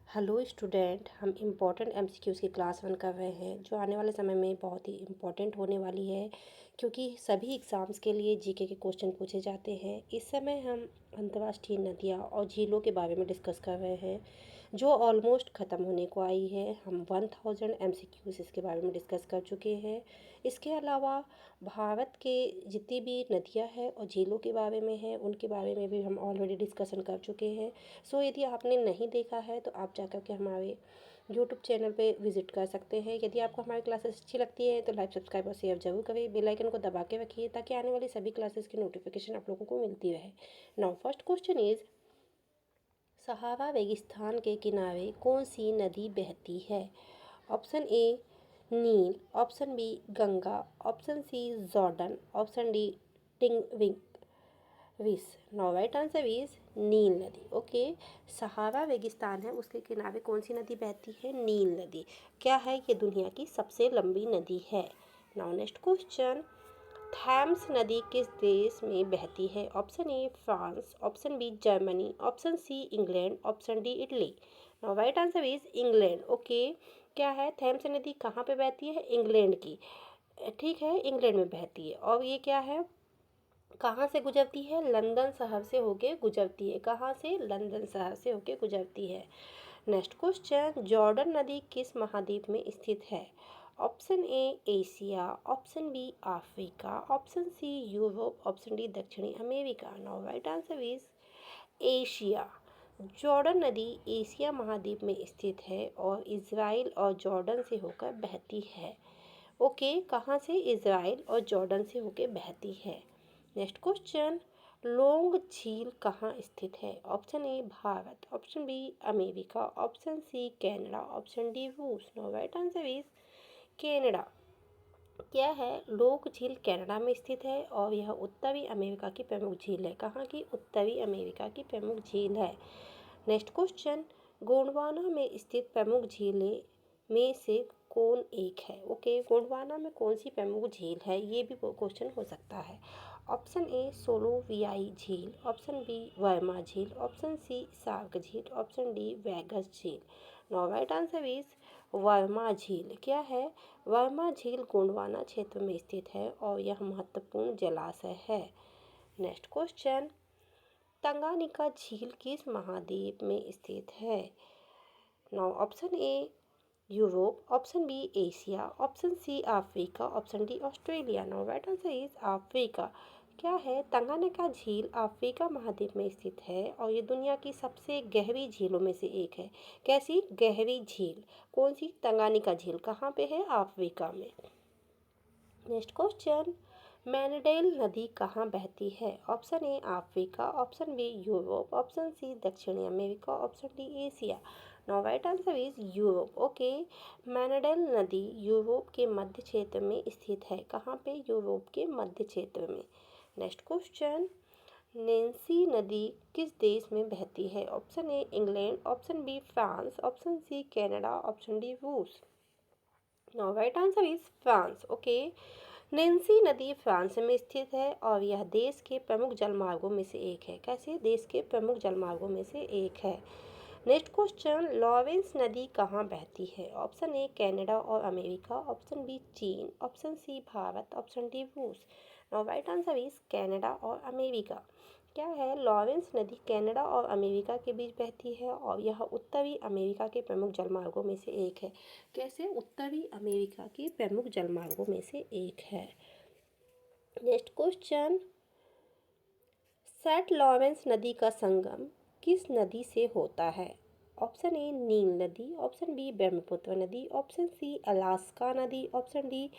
Hello student, हम important MCQs की class 1 कर रहे हैं जो आने वाले समय में बहुत ही इम्पॉर्टेंट होने वाली है क्योंकि सभी एग्ज़ाम्स के लिए जीके के क्वेश्चन पूछे जाते हैं। इस समय हम अंतर्राष्ट्रीय नदियाँ और झीलों के बारे में डिस्कस कर रहे हैं जो ऑलमोस्ट ख़त्म होने को आई है। हम 1000 एमसीक्यूज़ इसके बारे में डिस्कस कर चुके हैं। इसके अलावा भारत के जितनी भी नदियाँ हैं और झीलों के बारे में है उनके बारे में भी हम ऑलरेडी डिस्कशन कर चुके हैं। सो यदि आपने नहीं देखा है तो आप जाकर के हमारे यूट्यूब चैनल पे विजिट कर सकते हैं। यदि आपको हमारी क्लासेस अच्छी लगती है तो लाइक, सब्सक्राइब और शेयर जरूर करें। बेल आइकन को दबा के रखिए ताकि आने वाली सभी क्लासेस की नोटिफिकेशन आप लोगों को मिलती रहे। Now first question is, Sahara रेगिस्तान के किनारे कौन सी नदी बहती है? ऑप्शन ए नील, option B Ganga, option C Jordan, option D टिंगविंग विस। नाउ राइट आंसर इज नील नदी। ओके, सहारा रेगिस्तान है उसके किनारे कौन सी नदी बहती है? नील नदी। क्या है ये? दुनिया की सबसे लंबी नदी है। नाउ नेक्स्ट क्वेश्चन, थैम्स नदी किस देश में बहती है? Option A France, option B Germany, option C England, option D Italy. Now right answer is England. Okay, क्या है? थैम्स नदी कहाँ पे बहती है? इंग्लैंड की। ठीक है, इंग्लैंड में बहती है। और ये क्या है, कहाँ से गुजरती है? लंदन शहर से होके गुजरती है। कहाँ से? लंदन शहर से होके गुजरती है। नेक्स्ट क्वेश्चन, जॉर्डन नदी किस महाद्वीप में स्थित है? Option A Asia, option B Africa, option C Europe, option D दक्षिणी America. Now right answer is Asia. Jordan नदी एशिया महाद्वीप में स्थित है और इज़राइल और जॉर्डन से होकर बहती है। ओके, कहाँ से? इज़राइल और जॉर्डन से होकर बहती है। नेक्स्ट क्वेश्चन, लोंग झील कहाँ स्थित है? Option A Bharat, option B America, option C Canada, option D रूस। Now right answer is Canada. क्या है? लोंग झील कनाडा में स्थित है और यह उत्तरी अमेरिका की प्रमुख झील है। कहाँ की? उत्तरी अमेरिका की प्रमुख झील है। नेक्स्ट क्वेश्चन, गोंडवाना में स्थित प्रमुख झीलें में से कौन एक है? ओके, गोंडवाना में कौन सी प्रमुख झील है? ये भी क्वेश्चन हो सकता है। ऑप्शन ए सोलोवियाई झील, ऑप्शन बी वर्मा झील, ऑप्शन सी सार्क झील, ऑप्शन डी वेगस झील। नो राइट आंसर इज वर्मा झील। क्या है? वर्मा झील गोंडवाना क्षेत्र में स्थित है और यह महत्वपूर्ण जलाशय है। नेक्स्ट क्वेश्चन, तंगानिका झील किस महाद्वीप में स्थित है? Now option A Europe, option B Asia, option C Africa, option D Australia. Now right answer is Africa. क्या है? तंगानिका झील अफ्रीका महाद्वीप में स्थित है और ये दुनिया की सबसे गहरी झीलों में से एक है। कैसी गहरी झील? कौन सी? तंगानिका झील। कहाँ पे है? अफ्रीका में। नेक्स्ट क्वेश्चन, मैनडेल नदी कहाँ बहती है? Option A Africa, option B Europe, option C दक्षिणी America, option D Asia. Now right answer is Europe. Okay, मैनडेल नदी यूरोप के मध्य क्षेत्र में स्थित है। कहाँ पे? यूरोप के मध्य क्षेत्र में। नेक्स्ट क्वेश्चन, नैन्सी नदी किस देश में बहती है? Option A England, option B France, option C Canada, option D रूस। Now right answer is France. Okay, Nancy नदी फ्रांस में स्थित है और यह देश के प्रमुख जलमार्गों में से एक है। कैसे? देश के प्रमुख जलमार्गों में से एक है। नेक्स्ट क्वेश्चन, लॉरेंस नदी कहाँ बहती है? ऑप्शन ए कनाडा और अमेरिका, ऑप्शन बी चीन, option C Bharat, option D रूस। Now right answer is Canada और अमेरिका। क्या है? लॉरेंस नदी कनाडा और अमेरिका के बीच बहती है और यह उत्तरी अमेरिका के प्रमुख जलमार्गों में से एक है। कैसे? उत्तरी अमेरिका के प्रमुख जलमार्गों में से एक है। नेक्स्ट क्वेश्चन, सेंट लॉरेंस नदी का संगम किस नदी से होता है? ऑप्शन ए नील नदी, ऑप्शन बी ब्रह्मपुत्र नदी, ऑप्शन सी अलास्का नदी, ऑप्शन डी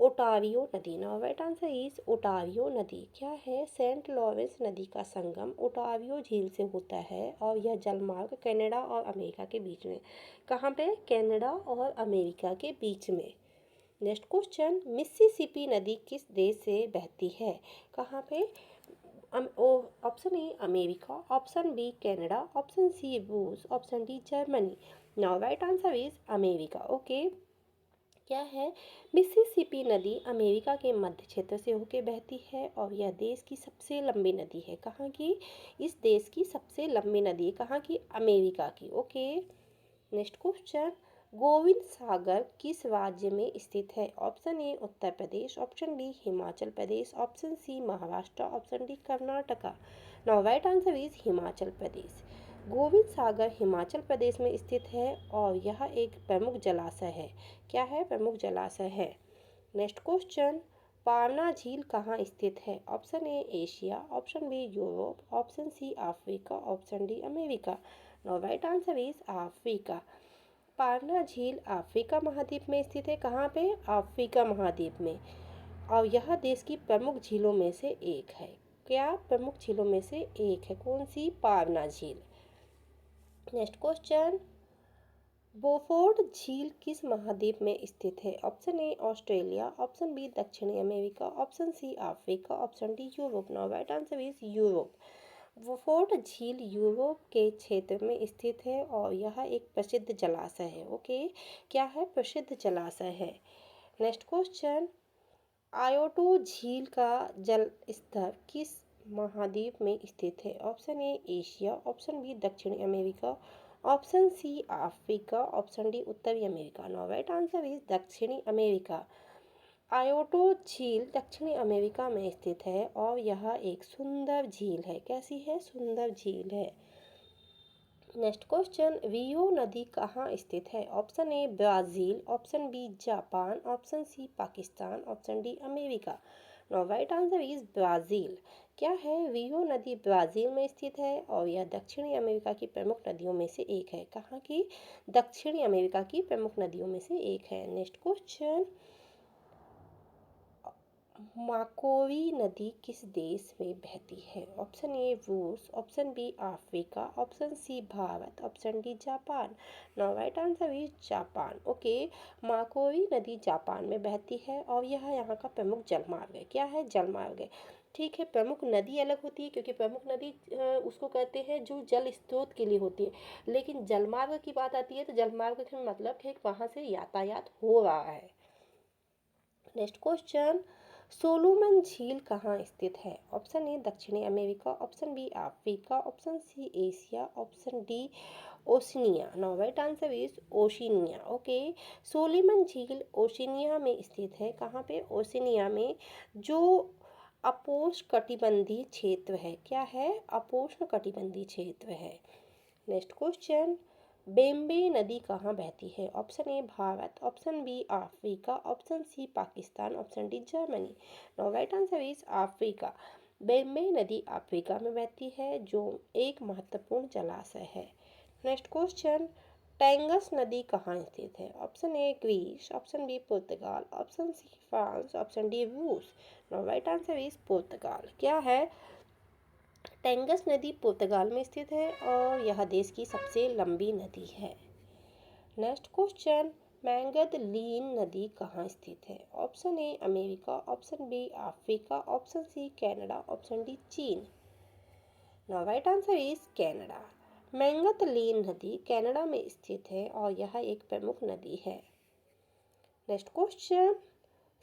ओटारियो नदी। नाउ राइट आंसर इज ओटारियो नदी। क्या है? सेंट लॉरेंस नदी का संगम ओटारियो झील से होता है और यह जलमार्ग कनाडा और अमेरिका के बीच में। कहाँ पे? कनाडा और अमेरिका के बीच में। नेक्स्ट क्वेश्चन, मिसिसिपी नदी किस देश से बहती है? कहाँ पे? Option A America, option B Canada, option C रूस, option D Germany. Now right answer is America. Okay, क्या है? मिसिसिपी नदी अमेरिका के मध्य क्षेत्र से होकर बहती है और यह देश की सबसे लंबी नदी है। कहाँ की? इस देश की सबसे लंबी नदी कहाँ की? अमेरिका की। Okay. Next question, Govind Sagar किस राज्य में स्थित है? Option A Uttar Pradesh, option B Himachal Pradesh, option C Maharashtra, option D Karnataka. Now right answer is Himachal Pradesh. Govind Sagar Himachal Pradesh में स्थित है और यह एक प्रमुख जलाशय है। क्या है? प्रमुख जलाशय है। नेक्स्ट क्वेश्चन, पारना झील कहाँ स्थित है? Option A Asia, option B Europe, option C Africa, option D America. Now right answer is Africa. पारना झील अफ्रीका महाद्वीप में स्थित है। कहाँ पे? अफ्रीका महाद्वीप में। और यह देश की प्रमुख झीलों में से एक है। क्या? प्रमुख झीलों में से एक है। कौन सी? पारना झील। नेक्स्ट क्वेश्चन, बोफोर्ड झील किस महाद्वीप में स्थित है? Option A Australia, option B दक्षिणी America, option C Africa, option D Europe. Now right answer is Europe. बोफोर्ड झील यूरोप के क्षेत्र में स्थित है और यह एक प्रसिद्ध जलाशय है। ओके। क्या है? प्रसिद्ध जलाशय है। नेक्स्ट क्वेश्चन, आयोटो झील का जल स्तर किस महाद्वीप में स्थित है? Option A Asia, option B दक्षिणी America, option C Africa, option D उत्तरी America. Now right answer is दक्षिणी अमेरिका। आयोटो झील दक्षिणी अमेरिका में स्थित है और यह एक सुंदर झील है। कैसी है? सुंदर झील है। नेक्स्ट क्वेश्चन, रियो नदी कहाँ स्थित है? Option A Brazil, option B Japan, option C Pakistan, option D America. Now right answer is Brazil. क्या है? रियो नदी ब्राज़ील में स्थित है और यह दक्षिणी अमेरिका की प्रमुख नदियों में से एक है। कहाँ की? दक्षिणी अमेरिका की प्रमुख नदियों में से एक है। नेक्स्ट क्वेश्चन, माकोवी नदी किस देश में बहती है? ऑप्शन ए रूस, option B Africa, option C Bharat, option D Japan. Now right answer is Japan. Okay. माकोवी नदी जापान में बहती है और यह यहाँ का प्रमुख जलमार्ग है। क्या है? जलमार्ग है। ठीक है। प्रमुख नदी अलग होती है क्योंकि प्रमुख नदी उसको कहते हैं जो जल स्रोत के लिए होती है, लेकिन जलमार्ग की बात आती है तो जलमार्ग का मतलब है कि वहाँ से यातायात हो रहा है। नेक्स्ट क्वेश्चन, सोलोमन झील कहाँ स्थित है? ऑप्शन ए दक्षिणी America, option B Africa, option C Asia, option D Oceania. Now right answer is Oceania. Okay. Solomon झील ओशिनिया में स्थित है। कहाँ पे? ओशिनिया में, जो अपोष्णकटिबंधीय क्षेत्र है। क्या है? अपोष्णकटिबंधीय क्षेत्र है। नेक्स्ट क्वेश्चन, बेम्बे नदी कहाँ बहती है? Option A Bharat, option B Africa, option C Pakistan, option D Germany. Now right answer is Africa. बेम्बे नदी अफ्रीका में बहती है जो एक महत्वपूर्ण जलाशय है। नेक्स्ट क्वेश्चन, टेंगस नदी कहाँ स्थित है? Option A Greece, option B Portugal, option C France, option D रूस। Now right answer is Portugal. क्या है? टेंगस नदी पुर्तगाल में स्थित है और यह देश की सबसे लंबी नदी है। नेक्स्ट क्वेश्चन, मैंगदलीन नदी कहाँ स्थित है? Option A America, option B Africa, option C Canada, option D चीन। Now right answer is Canada. मैंगदलीन नदी कनाडा में स्थित है और यह एक प्रमुख नदी है। नेक्स्ट क्वेश्चन,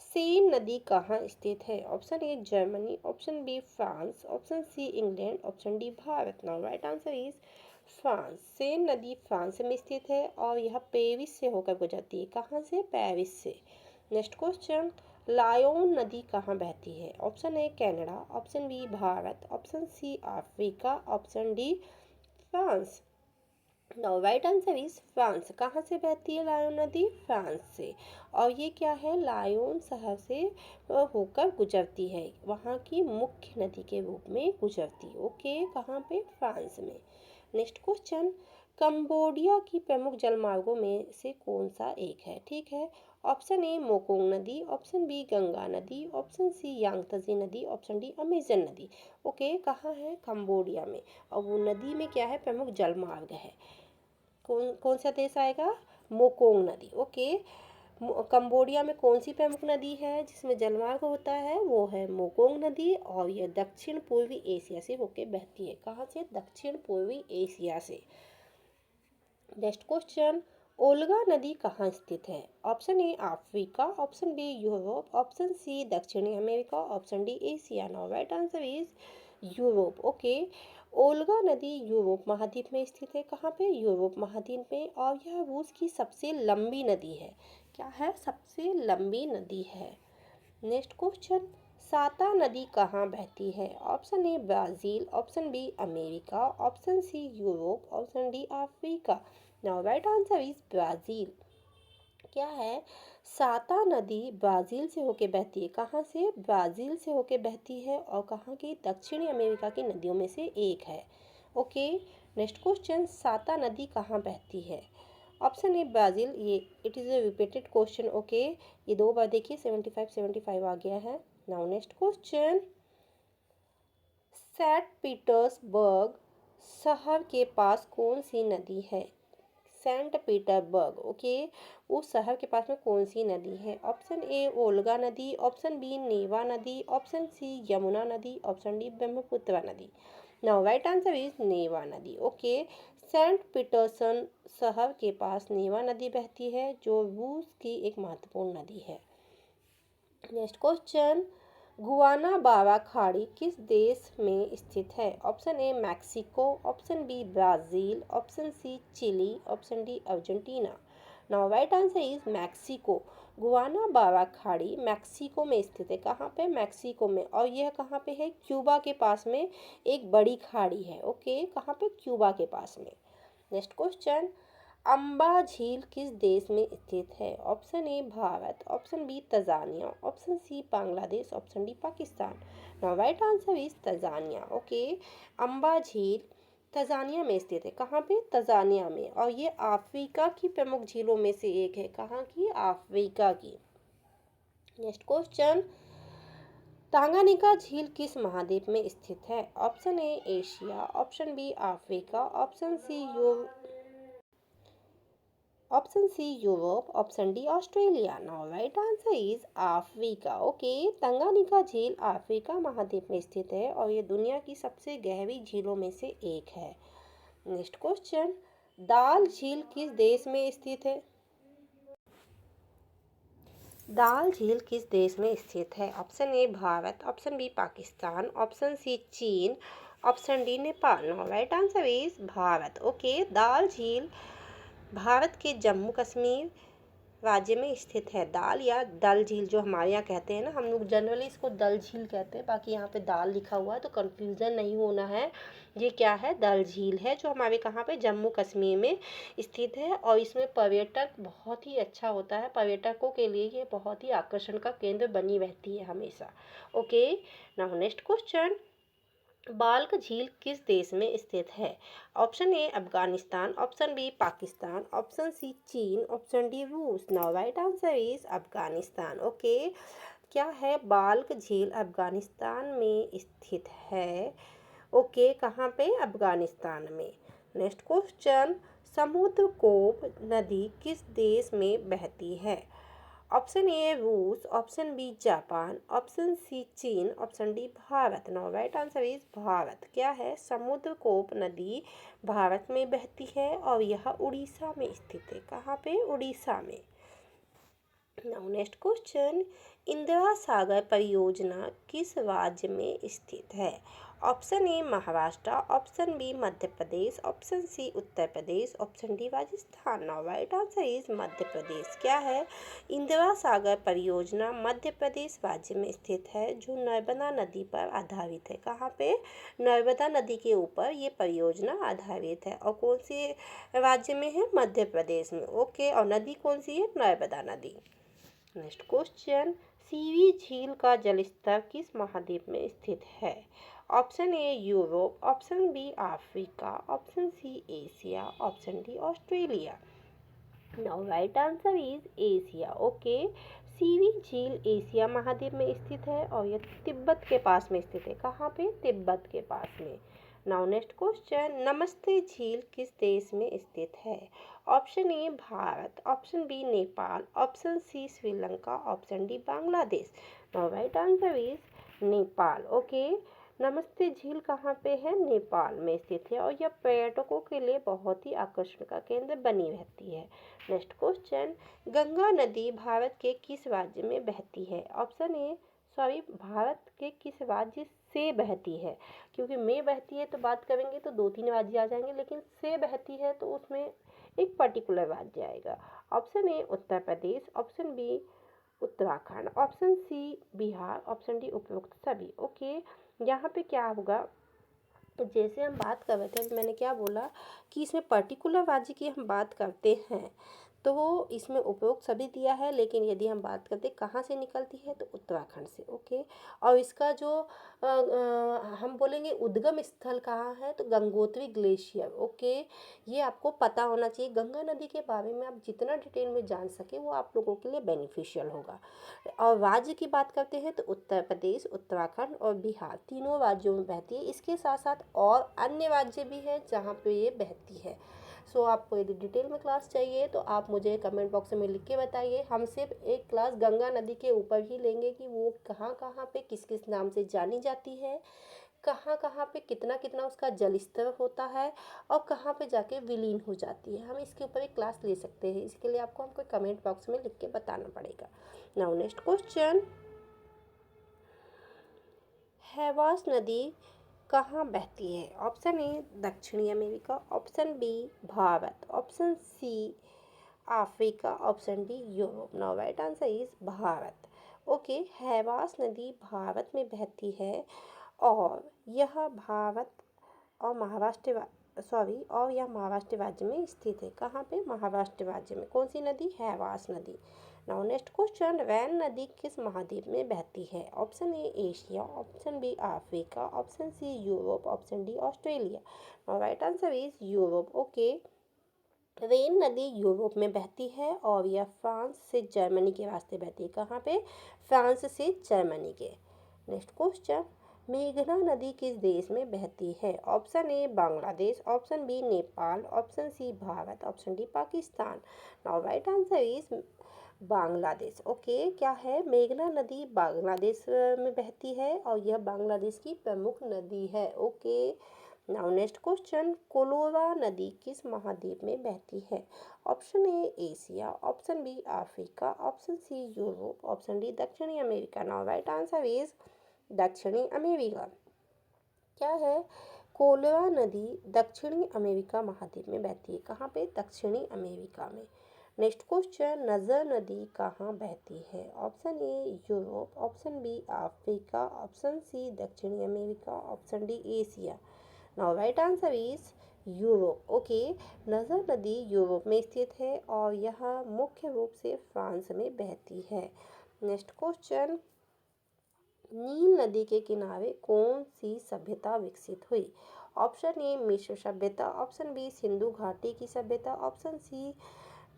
सेन नदी कहाँ स्थित है? Option A Germany, option B France, option C England, option D Bharat. Now right answer is France. Seine नदी फ्रांस में स्थित है और यह पेरिस से होकर गुजरती है। कहाँ से? पेरिस से। नेक्स्ट क्वेश्चन, लायोन नदी कहाँ बहती है? Option A Canada, option B Bharat, option C Africa, option D France. Now right answer is France. कहाँ से बहती है लायोन नदी? फ्रांस से। और ये क्या है? लायोन शहर से होकर गुजरती है, वहाँ की मुख्य नदी के रूप में गुजरती है। ओके। कहाँ पे? फ्रांस में। नेक्स्ट क्वेश्चन, कंबोडिया की प्रमुख जलमार्गों में से कौन सा एक है? ठीक है। ऑप्शन ए मोकोंग नदी, ऑप्शन बी गंगा नदी, ऑप्शन सी यांगत्जे नदी, ऑप्शन डी अमेजन नदी। ओके। कहाँ है? कंबोडिया में। और वो नदी में क्या है? प्रमुख जलमार्ग है। कौन कौन सा देश आएगा? मोकोंग नदी। ओके। कंबोडिया में कौन सी प्रमुख नदी है जिसमें जलमार्ग होता है? वो है मोकोंग नदी और यह दक्षिण पूर्वी एशिया से होकर बहती है। कहाँ से? दक्षिण पूर्वी एशिया से। नेक्स्ट क्वेश्चन, ओल्गा नदी कहाँ स्थित है? Option A Africa, option B Europe, option C दक्षिणी America, option D Asia. Now right answer is Europe. Okay, ओल्गा नदी यूरोप महाद्वीप में स्थित है। कहाँ पे? यूरोप महाद्वीप में। और यह रूस की सबसे लंबी नदी है। क्या है? सबसे लंबी नदी है। नेक्स्ट क्वेश्चन, साता नदी कहाँ बहती है? Option A Brazil, option B America, option C Europe, option D Africa. Now right answer is Brazil. क्या है? साता नदी ब्राज़ील से होके बहती है। कहाँ से? ब्राज़ील से होके बहती है और कहाँ की? दक्षिणी अमेरिका की नदियों में से एक है। ओके, नेक्स्ट क्वेश्चन, साता नदी कहाँ बहती है? ऑप्शन ए ब्राज़ील, ये it is a repeated question. Okay, ये दो बार देखिए, 75 आ गया है। Now next question, Saint Petersburg शहर के पास कौन सी नदी है? सेंट पीटर्सबर्ग, ओके, उस शहर के पास में कौन सी नदी है? ऑप्शन ए ओल्गा नदी, ऑप्शन बी नेवा नदी, ऑप्शन सी यमुना नदी, ऑप्शन डी ब्रह्मपुत्र नदी। Now right answer is Neva नदी। ओके, सेंट पीटर्सन शहर के पास नेवा नदी बहती है, जो रूस की एक महत्वपूर्ण नदी है। नेक्स्ट क्वेश्चन, गुआनाबावा खाड़ी किस देश में स्थित है? Option A Mexico, option B Brazil, option C Chile, option D Argentina. Now right answer is Mexico. गुआनाबावा खाड़ी मैक्सिको में स्थित है। कहाँ पे? मैक्सिको में। और यह कहाँ पे है? क्यूबा के पास में एक बड़ी खाड़ी है। ओके, कहाँ पे? क्यूबा के पास में। नेक्स्ट क्वेश्चन, अम्बा झील किस देश में स्थित है? Option A Bharat, option B Tanzania, option C Bangladesh, option D Pakistan. Now right answer is Tanzania. Okay, अम्बा झील तंजानिया में स्थित है। कहाँ पे? तंजानिया में। और ये अफ्रीका की प्रमुख झीलों में से एक है। कहाँ की? अफ्रीका की। नेक्स्ट क्वेश्चन, तांगानिका झील किस महाद्वीप में स्थित है? Option A Asia, option B Africa, option C Europe, option D Australia. Now right answer is Africa. Okay, Tanganyika झील अफ्रीका महाद्वीप में स्थित है और ये दुनिया की सबसे गहरी झीलों में से एक है। नेक्स्ट क्वेश्चन, दाल झील किस देश में स्थित है? दाल झील किस देश में स्थित है? Option A Bharat, option B Pakistan, option C चीन, option D Nepal. Now right answer is Bharat. Okay, Dal झील भारत के जम्मू कश्मीर राज्य में स्थित है। दाल या दल झील जो हमारे यहाँ कहते हैं ना, हम लोग जनरली इसको दल झील कहते हैं, बाकी यहाँ पे दाल लिखा हुआ है तो कंफ्यूजन नहीं होना है। ये क्या है? दल झील है, जो हमारे कहाँ पे? जम्मू कश्मीर में स्थित है। और इसमें पर्यटक बहुत ही अच्छा होता है। पर्यटकों के लिए ये बहुत ही आकर्षण का केंद्र बनी रहती है हमेशा। ओके, नाउ नेक्स्ट क्वेश्चन, बाल्क झील किस देश में स्थित है? Option A Afghanistan, option B Pakistan, option C चीन, ऑप्शन डी रूस। Now right answer is Afghanistan. Okay, क्या है? बाल्क झील अफगानिस्तान में स्थित है। ओके, कहाँ पे? अफगानिस्तान में। नेक्स्ट क्वेश्चन, समुद्रकोप नदी किस देश में बहती है? ऑप्शन ए रूस, option B Japan, option C चीन, option D Bharat. Now right answer is Bharat. क्या है? समुद्रकोप नदी भारत में बहती है और यह उड़ीसा में स्थित है। कहाँ पे? उड़ीसा में। Now next question, Indira Sagar परियोजना किस राज्य में स्थित है? Option A Maharashtra, option B Madhya Pradesh, option C Uttar Pradesh, option D Rajasthan. Now right answer is Madhya Pradesh. क्या है? इंदिरा सागर परियोजना मध्य प्रदेश राज्य में स्थित है, जो नर्मदा नदी पर आधारित है। कहाँ पे? नर्मदा नदी के ऊपर ये परियोजना आधारित है। और कौन सी राज्य में है? मध्य प्रदेश में। ओके, और नदी कौन सी है? नर्मदा नदी। नेक्स्ट क्वेश्चन, सीवी झील का जलस्तर किस महाद्वीप में स्थित है? Option A Europe, option B Africa, option C Asia, option D Australia. Now right answer is Asia. Okay, सीवी झील एशिया महाद्वीप में स्थित है और यह तिब्बत के पास में स्थित है। कहाँ पे? तिब्बत के पास में। नाउ नेक्स्ट क्वेश्चन, नमस्ते झील किस देश में स्थित है? Option A Bharat, option B Nepal, option C Sri Lanka, option D Bangladesh. Now right answer is Nepal. Okay, नमस्ते झील कहाँ पे है? नेपाल में स्थित है और यह पर्यटकों के लिए बहुत ही आकर्षण का केंद्र बनी रहती है। नेक्स्ट क्वेश्चन, गंगा नदी भारत के किस राज्य में बहती है? ऑप्शन ए, सॉरी, भारत के किस राज्य से बहती है? क्योंकि में बहती है तो बात करेंगे तो दो तीन राज्य आ जाएंगे, लेकिन से बहती है तो उसमें एक पर्टिकुलर राज्य आएगा। Option A Uttar Pradesh, option B Uttarakhand, option C Bihar, option D उपरोक्त सभी। ओके, यहाँ पे क्या होगा, तो जैसे हम बात कर रहे थे, अभी मैंने क्या बोला कि इसमें पर्टिकुलर राज्य की हम बात करते हैं तो इसमें उपरोक्त सभी दिया है, लेकिन यदि हम बात करते कहाँ से निकलती है तो उत्तराखंड से। ओके, और इसका जो हम बोलेंगे उद्गम स्थल कहाँ है तो गंगोत्री ग्लेशियर। ओके, ये आपको पता होना चाहिए। गंगा नदी के बारे में आप जितना डिटेल में जान सके वो आप लोगों के लिए बेनिफिशियल होगा। और राज्य की बात करते हैं तो उत्तर प्रदेश, उत्तराखंड और बिहार तीनों राज्यों में बहती है। इसके साथ साथ और अन्य राज्य भी हैं जहाँ पे ये बहती है। सो आपको यदि डिटेल में क्लास चाहिए तो आप मुझे कमेंट बॉक्स में लिख के बताइए। हम सिर्फ एक क्लास गंगा नदी के ऊपर ही लेंगे कि वो कहाँ कहाँ पे किस किस नाम से जानी जाती है, कहाँ कहाँ पे कितना कितना उसका जल स्तर होता है और कहाँ पे जाके विलीन हो जाती है। हम इसके ऊपर एक क्लास ले सकते हैं। इसके लिए आपको हमको कमेंट बॉक्स में लिख के बताना पड़ेगा। नाउ नेक्स्ट क्वेश्चन, हैवास नदी कहाँ बहती है? ऑप्शन ए दक्षिणी America, option B Bharat, option C Africa, option D Europe. Now right answer is Bharat. Okay, हैवास नदी भारत में बहती है और यह भारत और महाराष्ट्र, सॉरी, और यह महाराष्ट्र राज्य में स्थित है। कहाँ पे? महाराष्ट्र राज्य में। कौन सी नदी? हैवास नदी। नाउ नेक्स्ट क्वेश्चन, रैन नदी किस महाद्वीप में बहती है? Option A Asia, option B Africa, option C Europe, option D Australia. Now right answer is Europe. Okay, Rhine नदी यूरोप में बहती है और यह फ्रांस से जर्मनी के रास्ते बहती है। कहाँ पे? फ्रांस से जर्मनी के। नेक्स्ट क्वेश्चन, मेघना नदी किस देश में बहती है? Option A Bangladesh, option B Nepal, option C Bharat, option D Pakistan. Now right answer is Bangladesh. Okay, क्या है? मेघना नदी बांग्लादेश में बहती है और यह बांग्लादेश की प्रमुख नदी है। ओके, नाउ नेक्स्ट क्वेश्चन, कोलोरा नदी किस महाद्वीप में बहती है? Option A Asia, option B Africa, option C Europe, option D दक्षिणी America. Now right answer is दक्षिणी अमेरिका। क्या है? कोलोरा नदी दक्षिणी अमेरिका महाद्वीप में बहती है। कहाँ पे? दक्षिणी अमेरिका में। नेक्स्ट क्वेश्चन, नजर नदी कहाँ बहती है? Option A Europe, option B Africa, option C दक्षिणी America, option D Asia. Now right answer is Europe. Okay, नजर नदी यूरोप में स्थित है और यह मुख्य रूप से फ्रांस में बहती है। नेक्स्ट क्वेश्चन, नील नदी के किनारे कौन सी सभ्यता विकसित हुई? ऑप्शन ए मिस्र सभ्यता, ऑप्शन बी सिंधु घाटी की सभ्यता, ऑप्शन सी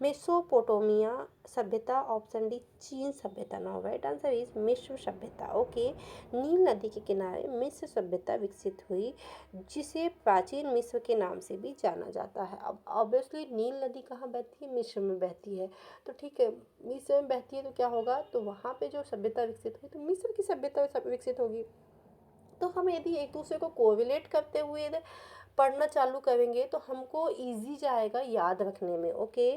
मेसोपोटामिया सभ्यता, ऑप्शन डी चीन सभ्यता। नाउ राइट आंसर इज मिस्र सभ्यता। ओके, नील नदी के किनारे मिस्र सभ्यता विकसित हुई, जिसे प्राचीन मिस्र के नाम से भी जाना जाता है। अब ऑब्वियसली नील नदी कहाँ बहती है? मिस्र में बहती है। तो ठीक है, मिस्र में बहती है तो क्या होगा, तो वहाँ पे जो सभ्यता विकसित हुई तो मिस्र की सभ्यता विकसित होगी। तो हम यदि एक दूसरे को कोरिलेट करते हुए पढ़ना चालू करेंगे तो हमको इजी जाएगा याद रखने में। ओके,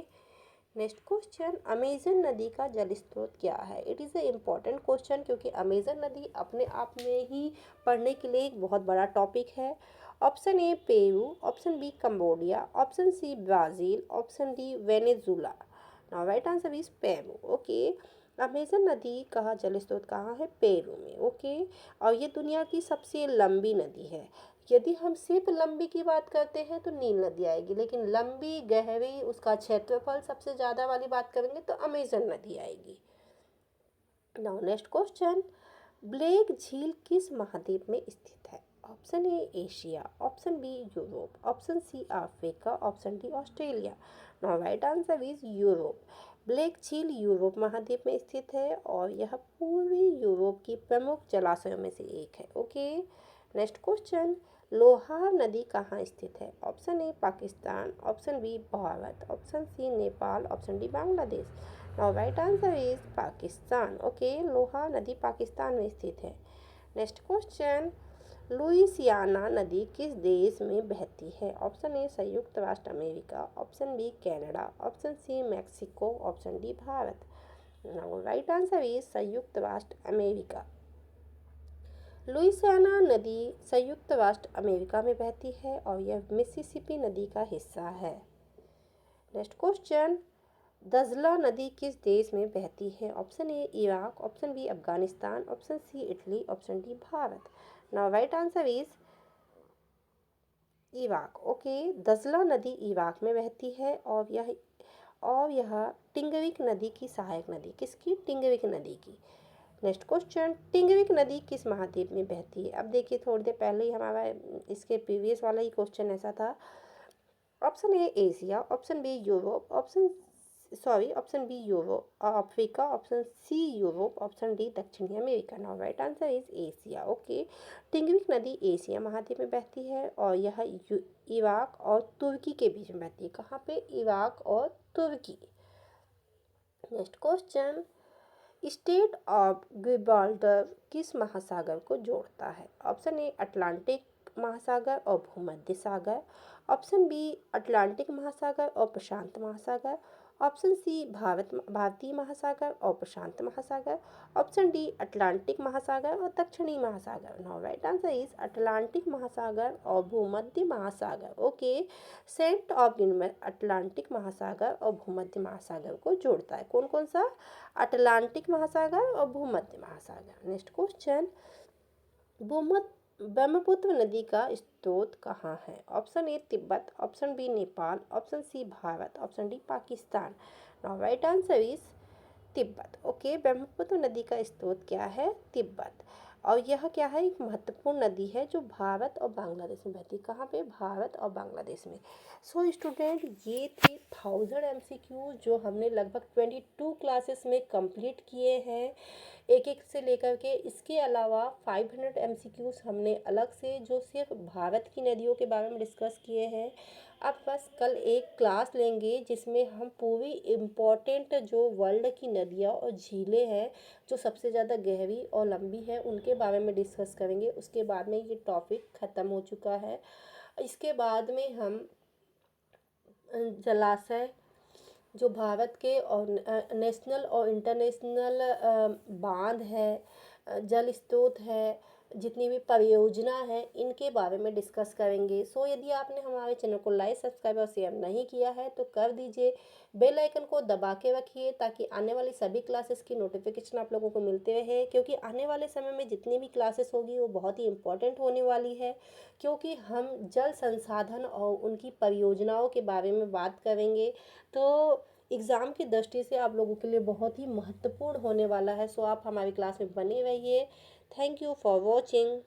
नेक्स्ट क्वेश्चन, अमेजन नदी का जल स्रोत क्या है? It is A important question क्योंकि अमेजन नदी अपने आप में ही पढ़ने के लिए एक बहुत बड़ा टॉपिक है। Option A Peru, option B Cambodia, option C Brazil, option D Venezuela. Now right answer is Peru. Okay, Amazon नदी का जल स्रोत कहाँ है? पेरू में। ओके, और ये दुनिया की सबसे लंबी नदी है। यदि हम सिर्फ लंबी की बात करते हैं तो नील नदी आएगी, लेकिन लंबी, गहरी, उसका क्षेत्रफल सबसे ज़्यादा वाली बात करेंगे तो अमेजन नदी आएगी। नाउ नेक्स्ट क्वेश्चन, ब्लैक झील किस महाद्वीप में स्थित है? Option A Asia, option B Europe, option C Africa, option D Australia. Now right answer is Europe. Black झील यूरोप महाद्वीप में स्थित है और यह पूर्वी यूरोप की प्रमुख जलाशयों में से एक है। ओके, नेक्स्ट क्वेश्चन, लोहार नदी कहाँ स्थित है? Option A Pakistan, option B Bharat, option C Nepal, option D Bangladesh. Now right answer is Pakistan. Okay, लोहार नदी पाकिस्तान में स्थित है। नेक्स्ट क्वेश्चन, लुइसियाना नदी किस देश में बहती है? ऑप्शन ए संयुक्त राष्ट्र America, option B Canada, option C Mexico, option D Bharat. Now right answer is संयुक्त राष्ट्र अमेरिका। लुइसियाना नदी संयुक्त राष्ट्र अमेरिका में बहती है और यह मिसिसिपी नदी का हिस्सा है। नेक्स्ट क्वेश्चन, दजला नदी किस देश में बहती है? Option A Iraq, option B Afghanistan, option C Italy, option D Bharat. Now right answer is Iraq. Okay, दजला नदी इराक में बहती है और यह टिंगरिक नदी की सहायक नदी, किसकी? टिंगरिक नदी की। नेक्स्ट क्वेश्चन, टिंगरिक नदी किस महाद्वीप में बहती है? अब देखिए, थोड़ी देर पहले ही हमारा इसके प्रीवियस वाला ही क्वेश्चन ऐसा था। Option A Asia, option B Europe, option B Europe Africa, option C Europe, option D दक्षिणी America. Now right answer is Asia. Okay, टिंगरिक नदी एशिया महाद्वीप में बहती है और यह इराक और तुर्की के बीच में बहती है। कहाँ पे? इराक और तुर्की। Next question, strait of Gibraltar किस महासागर को जोड़ता है? ऑप्शन ए अटलांटिक महासागर और भूमध्य सागर, ऑप्शन बी अटलांटिक महासागर और प्रशांत महासागर, ऑप्शन सी भारतीय महासागर और प्रशांत महासागर, ऑप्शन डी अटलांटिक महासागर और दक्षिणी महासागर। Now right answer is Atlantic महासागर और भूमध्य महासागर। ओके, सेंट ऑफ अटलांटिक महासागर और भूमध्य महासागर को जोड़ता है। कौन कौन सा? अटलांटिक महासागर और भूमध्य महासागर। नेक्स्ट क्वेश्चन, ब्रह्मपुत्र नदी का स्रोत कहाँ है? Option A Tibet, option B Nepal, option C Bharat, option D Pakistan. Now right answer is Tibet. Okay, Brahmaputra नदी का स्रोत क्या है? तिब्बत। और यह क्या है? एक महत्वपूर्ण नदी है जो भारत और बांग्लादेश में बहती है। कहाँ पे? भारत और बांग्लादेश में। सो स्टूडेंट, ये थे 1000 MCQ जो हमने लगभग 22 क्लासेस में कंप्लीट किए हैं, एक एक से लेकर के। इसके अलावा 500 MCQs हमने अलग से जो सिर्फ भारत की नदियों के बारे में डिस्कस किए हैं। अब बस कल एक क्लास लेंगे जिसमें हम पूरी इम्पोर्टेंट जो वर्ल्ड की नदियाँ और झीलें हैं जो सबसे ज़्यादा गहरी और लंबी है उनके बारे में डिस्कस करेंगे। उसके बाद में ये टॉपिक ख़त्म हो चुका है। इसके बाद में हम जलाशय जो भारत के और नेशनल और इंटरनेशनल बांध है, जल स्रोत है, जितनी भी परियोजना है, इनके बारे में डिस्कस करेंगे। सो यदि आपने हमारे चैनल को लाइक, सब्सक्राइब और शेयर नहीं किया है तो कर दीजिए। बेल आइकन को दबा के रखिए ताकि आने वाली सभी क्लासेस की नोटिफिकेशन आप लोगों को मिलते रहे, क्योंकि आने वाले समय में जितनी भी क्लासेस होगी वो बहुत ही इम्पोर्टेंट होने वाली है, क्योंकि हम जल संसाधन और उनकी परियोजनाओं के बारे में बात करेंगे। तो एग्ज़ाम की दृष्टि से आप लोगों के लिए बहुत ही महत्वपूर्ण होने वाला है। सो आप हमारी क्लास में बने रहिए। Thank you for watching.